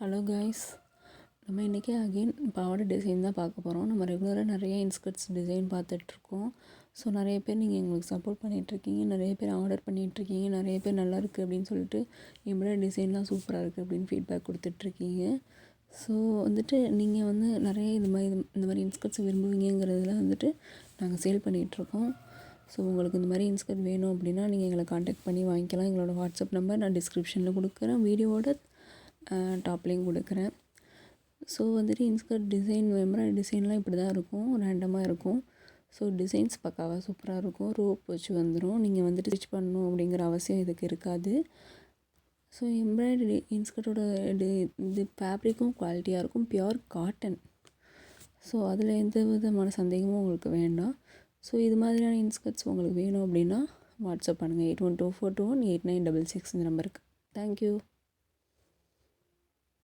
Hello guys, நம்ம இன்றைக்கி again பாவாடை டிசைன் தான் பார்க்க போகிறோம். நம்ம ரெகுலராக நிறைய இன்ஸ்கர்ட்ஸ் டிசைன் பார்த்துட்ருக்கோம். ஸோ நிறைய பேர் நீங்கள் எங்களுக்கு சப்போர்ட் பண்ணிகிட்ருக்கீங்க, நிறைய பேர் ஆர்டர் பண்ணிகிட்ருக்கீங்க, நிறைய பேர் நல்லாயிருக்கு அப்படின்னு சொல்லிட்டு எம்ப்ராய்டரி டிசைன்லாம் சூப்பராக இருக்குது அப்படின்னு ஃபீட்பேக் கொடுத்துட்ருக்கீங்க. ஸோ வந்துட்டு நீங்கள் வந்து நிறைய இந்த மாதிரி இன்ஸ்கர்ட்ஸ் விரும்புவீங்கிறதுல வந்துட்டு நாங்கள் சேல் பண்ணிகிட்ருக்கோம். ஸோ உங்களுக்கு இந்த மாதிரி இன்ஸ்கர்ட் வேணும் அப்படின்னா நீங்கள் எங்களை காண்டாக்ட் பண்ணி வாங்கிக்கலாம். எங்களோட வாட்ஸ்அப் நம்பர் நான் டிஸ்கிரிப்ஷனில் கொடுக்குறேன், வீடியோவோட டாப்லேயும் கொடுக்குறேன். ஸோ வந்துட்டு இன்ஸ்கர்ட் டிசைன் எம்ப்ராய்டரி டிசைன்லாம் இப்படி தான் இருக்கும், ரேண்டமாக இருக்கும். ஸோ டிசைன்ஸ் பக்காவாக சூப்பராக இருக்கும். ரோப் வச்சு வந்துடும், நீங்கள் வந்துட்டு ஸ்டிச் பண்ணணும் அப்படிங்கிற அவசியம் இதுக்கு இருக்காது. ஸோ எம்ப்ராய்டரி இன்ஸ்கர்ட்டோட இது ஃபேப்ரிக்கும் குவாலிட்டியாக இருக்கும், பியூர் காட்டன். ஸோ அதில் எந்த விதமான சந்தேகமும் உங்களுக்கு வேண்டாம். ஸோ இது மாதிரியான இன்ஸ்கர்ட்ஸ் உங்களுக்கு வேணும் அப்படின்னா வாட்ஸ்அப் பண்ணுங்கள் 8124218966 இந்த நம்பருக்கு. தேங்க்யூ.